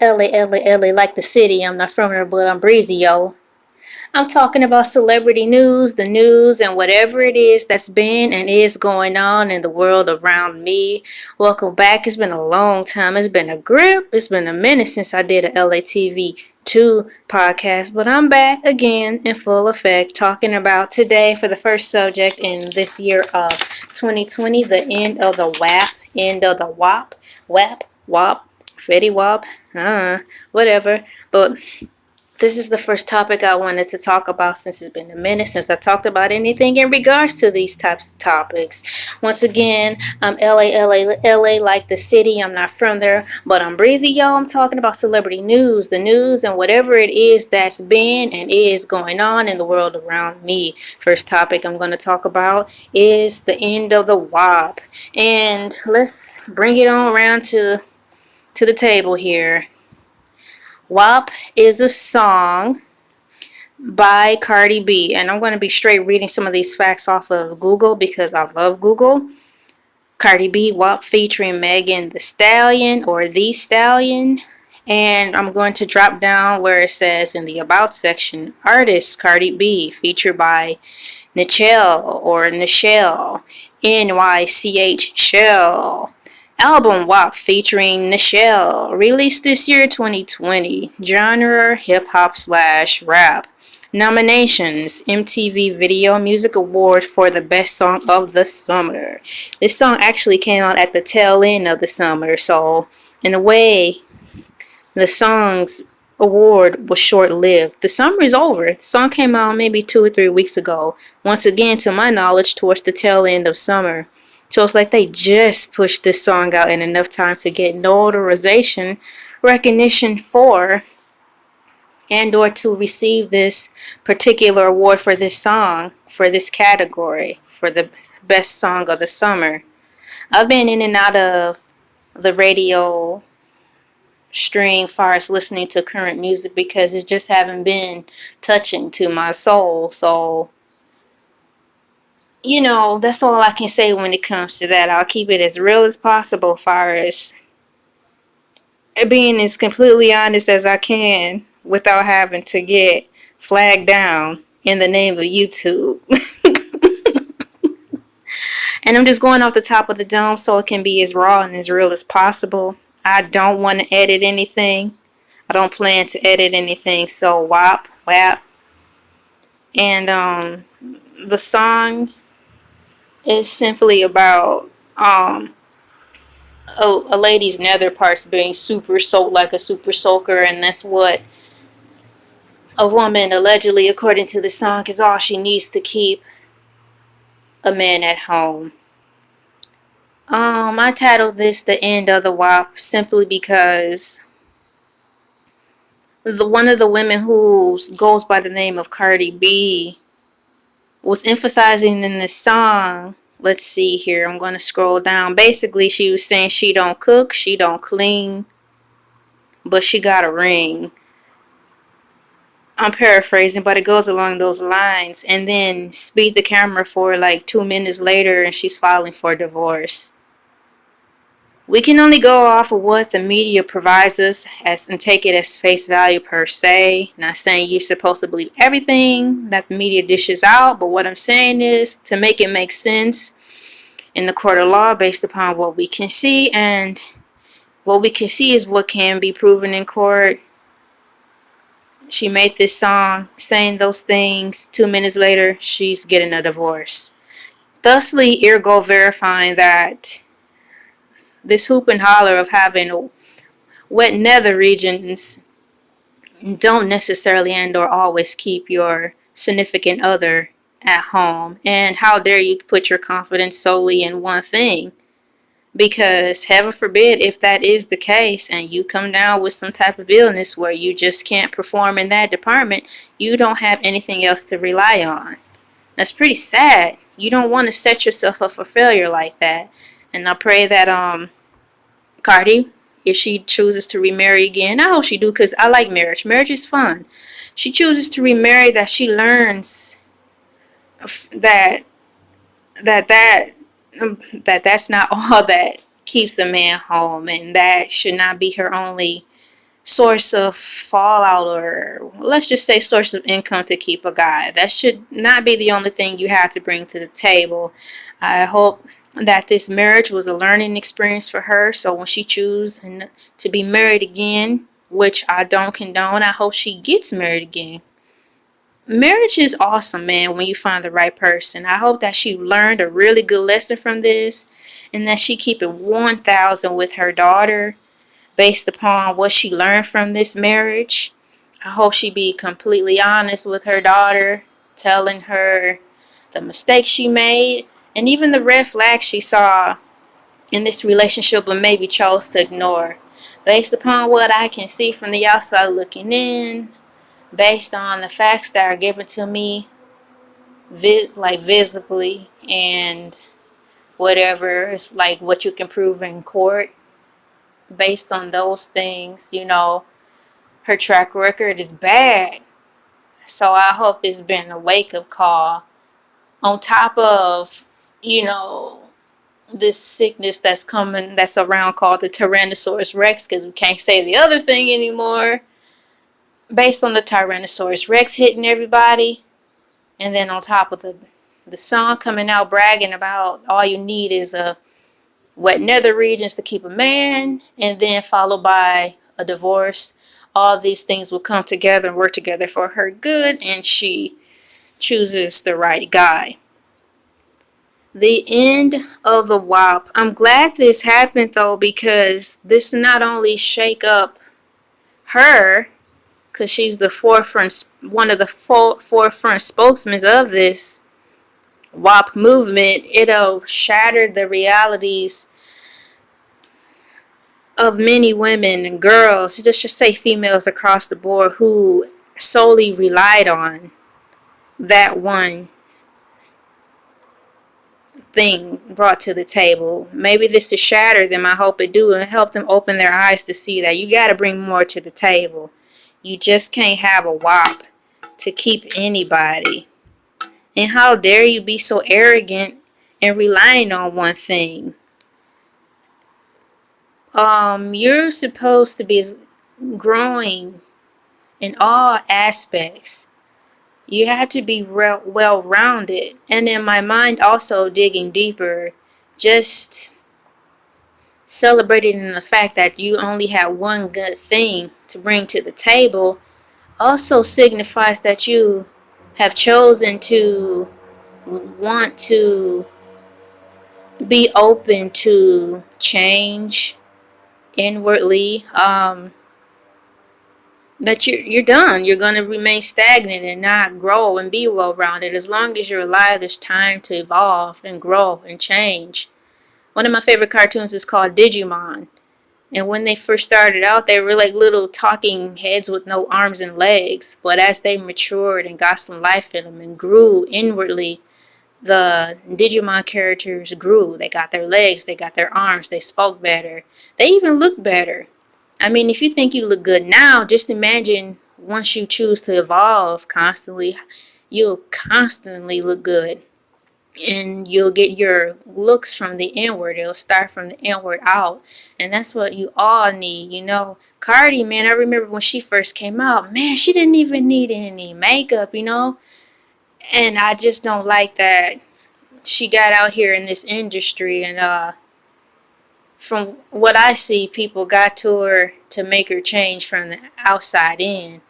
LA, like the city. I'm not from there, but I'm breezy, yo. I'm talking about celebrity news, the news, and whatever it is that's been and is going on in the world around me. Welcome back. It's been a long time. It's been a grip. It's been a minute since I did a LA TV 2 podcast, but I'm back again in full effect talking about today for the first subject in this year of 2020, the end of the WAP, end of the WAP, Fetty WAP, whatever. But this is the first topic I wanted to talk about since it's been a minute since I talked about anything in regards to these types of topics. Once again, I'm LA, like the city. I'm not from there, but I'm breezy, y'all. I'm talking about celebrity news, the news, and whatever it is that's been and is going on in the world around me. First topic I'm going to talk about is the end of the WAP. And let's bring it on around to the table here. WAP is a song by Cardi B, and I'm going to be straight reading some of these facts off of Google because I love Google. Cardi B, WAP featuring Megan Thee Stallion or The Stallion, and I'm going to drop down where it says in the About section, artist Cardi B, featured by Nichelle, NYCH Shell. Album WAP featuring Nichelle, released this year 2020. Genre hip-hop/rap. Nominations: MTV Video Music Award for the Best Song of the Summer. This song actually came out at the tail end of the summer, so in a way, the song's award was short-lived. The summer is over. The song came out maybe 2 or 3 weeks ago. Once again, to my knowledge, towards the tail end of summer. So it's like they just pushed this song out in enough time to get notarization, recognition for, and or to receive this particular award for this song, for this category, for the best song of the summer. I've been in and out of the radio stream far as listening to current music because it just haven't been touching to my soul. So you know, that's all I can say when it comes to that. I'll keep it as real as possible, far as being as completely honest as I can without having to get flagged down in the name of YouTube. And I'm just going off the top of the dome so it can be as raw and as real as possible. I don't want to edit anything. I don't plan to edit anything. So WAP. And the song is simply about a lady's nether parts being super soaked like a super soaker, and that's what a woman allegedly, according to the song, is all she needs to keep a man at home. I titled this "The End of the WAP" simply because one of the women who goes by the name of Cardi B was emphasizing in this song. Let's see here, I'm going to scroll down. Basically, she was saying she don't cook, she don't clean, but she got a ring. I'm paraphrasing, but it goes along those lines. And then speed the camera for like 2 minutes later and she's filing for divorce. We can only go off of what the media provides us as and take it as face value per se. Not saying you're supposed to believe everything that the media dishes out, but what I'm saying is to make it make sense in the court of law based upon what we can see, and what we can see is what can be proven in court. She made this song saying those things. 2 minutes later, she's getting a divorce. Thusly, ergo verifying that this hoop and holler of having wet nether regions don't necessarily and or always keep your significant other at home. And how dare you put your confidence solely in one thing? Because heaven forbid if that is the case and you come down with some type of illness where you just can't perform in that department, you don't have anything else to rely on. That's pretty sad. You don't want to set yourself up for failure like that. And I pray that Cardi, if she chooses to remarry again, I hope she do, because I like marriage. Marriage is fun. She chooses to remarry, that she learns that's not all that keeps a man home, and that should not be her only source of fallout, or let's just say source of income to keep a guy. That should not be the only thing you have to bring to the table. I hope that this marriage was a learning experience for her, so when she chooses to be married again, which I don't condone, I hope she gets married again. Marriage is awesome, man, when you find the right person. I hope that she learned a really good lesson from this, and that she keep it 1,000 with her daughter based upon what she learned from this marriage. I hope she be completely honest with her daughter, telling her the mistakes she made and even the red flags she saw in this relationship but maybe chose to ignore. Based upon what I can see from the outside looking in, based on the facts that are given to me visibly, and whatever is like what you can prove in court, based on those things, her track record is bad. So I hope this has been a wake-up call. On top of, this sickness that's coming, that's around, called the Tyrannosaurus Rex, because we can't say the other thing anymore. Based on the Tyrannosaurus Rex hitting everybody, and then on top of the song coming out bragging about all you need is a wet nether regions to keep a man, and then followed by a divorce. All these things will come together and work together for her good, and she chooses the right guy. The end of the WAP. I'm glad this happened though, because this not only shake up her, because she's the one of the forefront spokesmen of this WAP movement. It'll shatter the realities of many women and girls, just say females across the board, who solely relied on that one thing brought to the table. Maybe this to shatter them. I hope it do, and help them open their eyes to see that you got to bring more to the table. You just can't have a WAP to keep anybody. And how dare you be so arrogant and relying on one thing? You're supposed to be growing in all aspects. You have to be well-rounded. And in my mind, also digging deeper, just celebrating the fact that you only have one good thing to bring to the table also signifies that you have chosen to want to be open to change inwardly. That you're done. You're going to remain stagnant and not grow and be well-rounded. As long as you're alive, there's time to evolve and grow and change. One of my favorite cartoons is called Digimon. And when they first started out, they were like little talking heads with no arms and legs. But as they matured and got some life in them and grew inwardly, the Digimon characters grew. They got their legs, they got their arms, they spoke better. They even looked better. I mean, if you think you look good now, just imagine once you choose to evolve constantly, you'll constantly look good. And you'll get your looks from the inward. It'll start from the inward out. And that's what you all need, Cardi, man, I remember when she first came out, man, she didn't even need any makeup, And I just don't like that she got out here in this industry, and from what I see, people got to her to make her change from the outside in.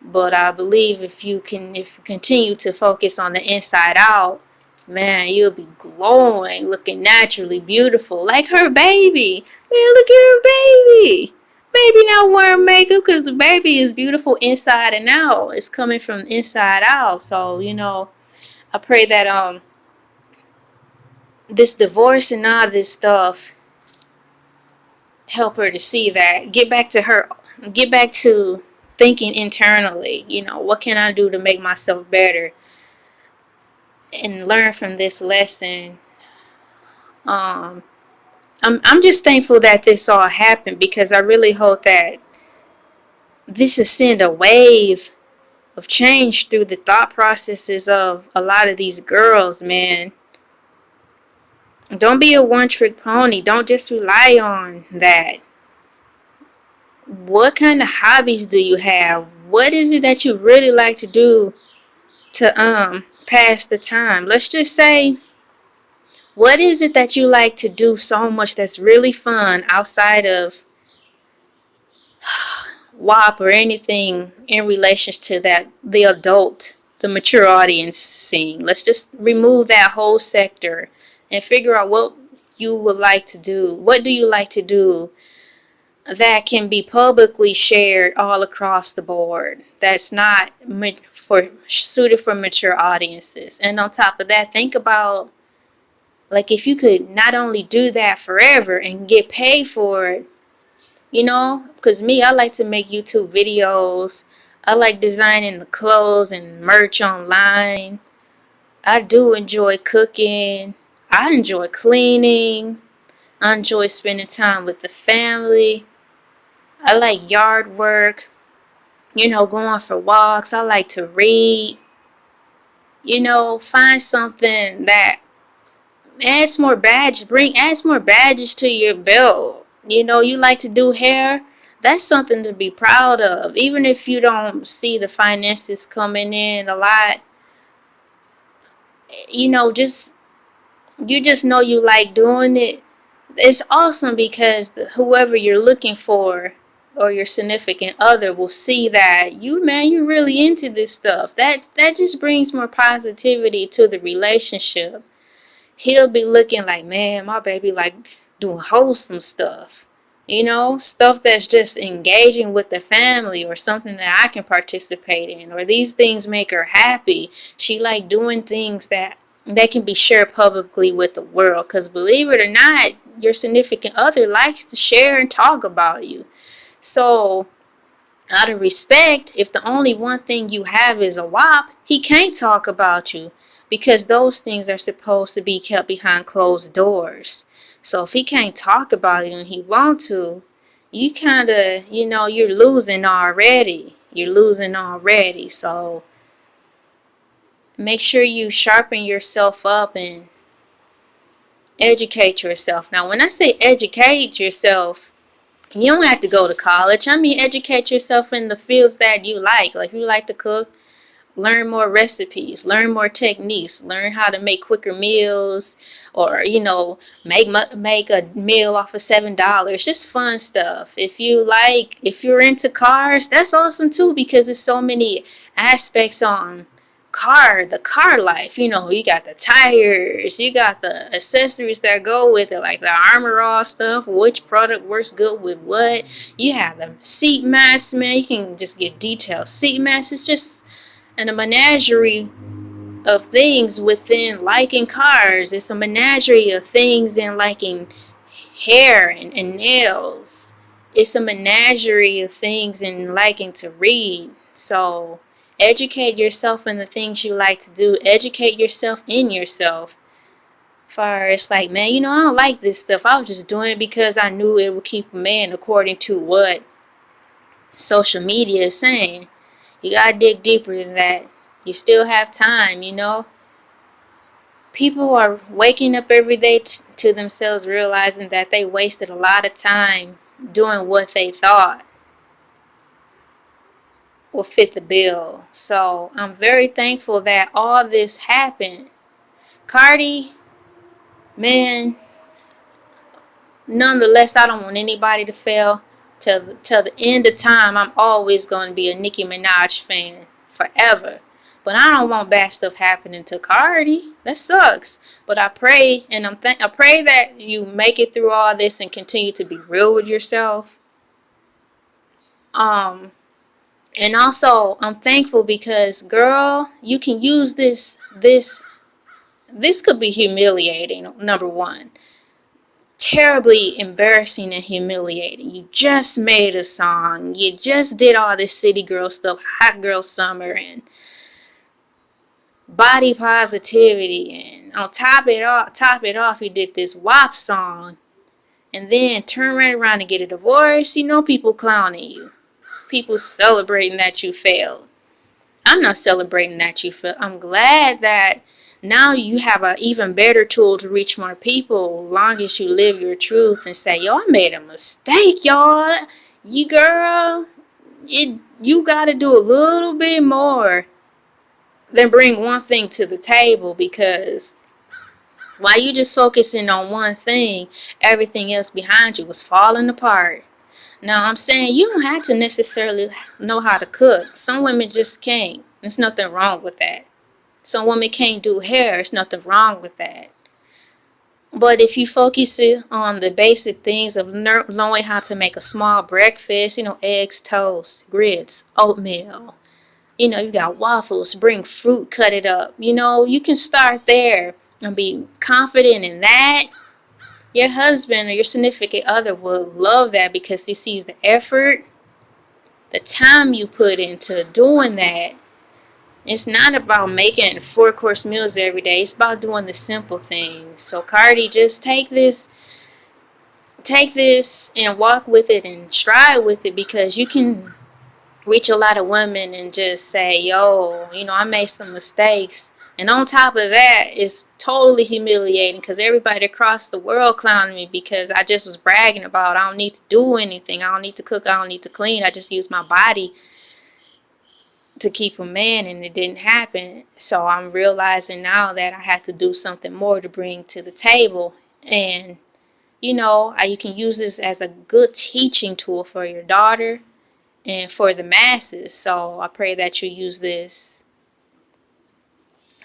But I believe if you continue to focus on the inside out, man, you'll be glowing, looking naturally beautiful, like her baby. Man, look at her baby. Baby not wearing makeup, because the baby is beautiful inside and out. It's coming from inside out. So, I pray that this divorce and all this stuff help her to see that. Get back to thinking internally. What can I do to make myself better? And learn from this lesson. I'm just thankful that this all happened, because I really hope that this will send a wave of change through the thought processes of a lot of these girls, man. Don't be a one-trick pony. Don't just rely on that. What kind of hobbies do you have? What is it that you really like to do to pass the time? Let's just say, what is it that you like to do so much that's really fun outside of WAP or anything in relation to that, the adult, the mature audience scene? Let's just remove that whole sector and figure out what you would like to do. What do you like to do that can be publicly shared all across the board, that's not suited for mature audiences? And on top of that, think about, like, if you could not only do that forever and get paid for it, you know, because me, I like to make YouTube videos. I like designing the clothes and merch online. I do enjoy cooking. I enjoy cleaning. I enjoy spending time with the family. I like yard work, you know, going for walks. I like to read. You know, find something that adds more badges to your belt. You know, you like to do hair. That's something to be proud of. Even if you don't see the finances coming in a lot, you know, you just know you like doing it. It's awesome because whoever you're looking for or your significant other will see that you're really into this stuff. That just brings more positivity to the relationship. He'll be looking like, man, my baby like doing wholesome stuff. You know, stuff that's just engaging with the family, or something that I can participate in, or these things make her happy. She like doing things that can be shared publicly with the world. Because believe it or not, your significant other likes to share and talk about you. So out of respect, if the only one thing you have is a WAP, he can't talk about you, because those things are supposed to be kept behind closed doors. So if he can't talk about you and he want to, you kind of, you know, you're losing already. You're losing already. So make sure you sharpen yourself up and educate yourself. Now, when I say educate yourself, you don't have to go to college. I mean, educate yourself in the fields that you like. Like, if you like to cook, learn more recipes, learn more techniques, learn how to make quicker meals, or, you know, make a meal off of $7. Just fun stuff. If you're into cars, that's awesome too, because there's so many aspects on the car life. You know, you got the tires, you got the accessories that go with it, like the armor all stuff, which product works good with what. You have the seat mats, man. You can just get detailed seat mats. It's just a menagerie of things within liking cars. It's a menagerie of things in liking hair and nails. It's a menagerie of things in liking to read. So educate yourself in the things you like to do. Educate yourself in yourself. Far as like, man, you know, I don't like this stuff. I was just doing it because I knew it would keep a man, according to what social media is saying. You gotta dig deeper than that. You still have time, you know. People are waking up every day to themselves, realizing that they wasted a lot of time doing what they thought will fit the bill. So I'm very thankful that all this happened. Cardi, man, nonetheless, I don't want anybody to fail. Till the end of time, I'm always going to be a Nicki Minaj fan forever. But I don't want bad stuff happening to Cardi. That sucks. But I pray, and I pray that you make it through all this and continue to be real with yourself. And also, I'm thankful because, girl, you can use this. This could be humiliating, number one. Terribly embarrassing and humiliating. You just made a song. You just did all this city girl stuff, hot girl summer, and body positivity, and on top it off, you did this WAP song, and then turn right around and get a divorce. You know, people clowning you. People celebrating that you failed. I'm not celebrating that you failed. I'm glad that now you have an even better tool to reach more people, as long as you live your truth and say, yo, I made a mistake, y'all. Girl, you gotta do a little bit more than bring one thing to the table, because while you just focusing on one thing, everything else behind you was falling apart. Now I'm saying you don't have to necessarily know how to cook. Some women just can't. There's nothing wrong with that. Some women can't do hair. There's nothing wrong with that. But if you focus it on the basic things of knowing how to make a small breakfast, eggs, toast, grits, oatmeal, you got waffles, bring fruit, cut it up. You can start there and be confident in that. Your husband or your significant other will love that, because he sees the effort, the time you put into doing that. It's not about making 4-course meals every day. It's about doing the simple things. So Cardi, just take this and walk with it and stride with it, because you can reach a lot of women and just say, yo, I made some mistakes. And on top of that, it's totally humiliating, because everybody across the world clowning me because I just was bragging about I don't need to do anything. I don't need to cook. I don't need to clean. I just use my body to keep a man, and it didn't happen. So I'm realizing now that I have to do something more to bring to the table. And you can use this as a good teaching tool for your daughter and for the masses. So I pray that you use this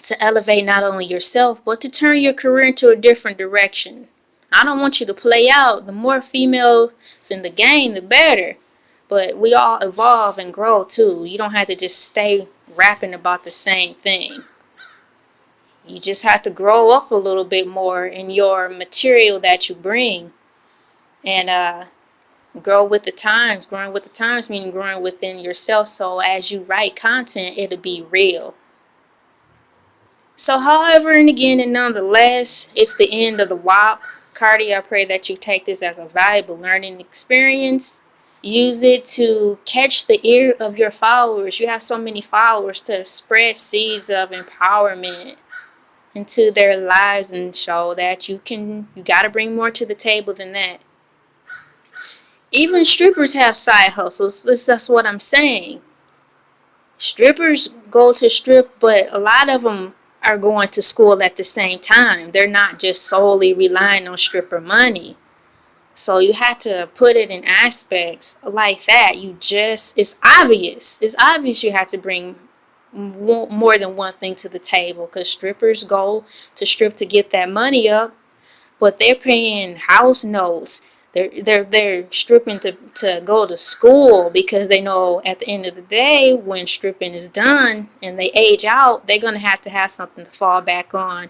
to elevate not only yourself, but to turn your career into a different direction. I don't want you to play out. The more females in the game, the better. But we all evolve and grow too. You don't have to just stay rapping about the same thing. You just have to grow up a little bit more in your material that you bring. And grow with the times. Growing with the times meaning growing within yourself. So as you write content, it'll be real. So however, and again, and nonetheless, it's the end of the WAP. Cardi, I pray that you take this as a valuable learning experience. Use it to catch the ear of your followers. You have so many followers, to spread seeds of empowerment into their lives and show that you got to bring more to the table than that. Even strippers have side hustles. That's what I'm saying. Strippers go to strip, but a lot of them are going to school at the same time. They're not just solely relying on stripper money. So you have to put it in aspects like that. It's obvious. It's obvious you have to bring more than one thing to the table, because strippers go to strip to get that money up, but they're paying house notes. They're stripping to go to school, because they know at the end of the day, when stripping is done and they age out, they're going to have something to fall back on,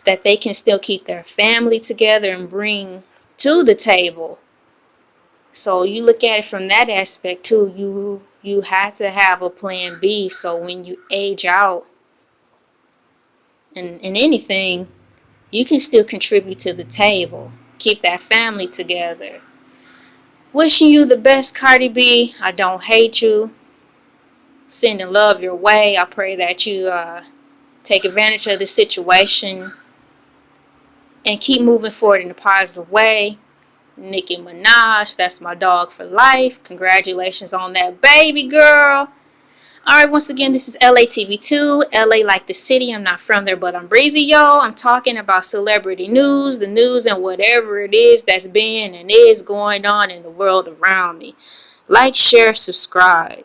that they can still keep their family together and bring to the table. So you look at it from that aspect too. You have to have a plan B, so when you age out in anything, you can still contribute to the table, keep that family together. Wishing you the best, Cardi B. I don't hate you. Sending love your way. I pray that you take advantage of the situation and keep moving forward in a positive way. Nicki Minaj, that's my dog for life. Congratulations on that baby girl. Alright, once again, this is Elay TV 2. LA like the city. I'm not from there, but I'm breezy, y'all. I'm talking about celebrity news, the news, and whatever it is that's been and is going on in the world around me. Like, share, subscribe.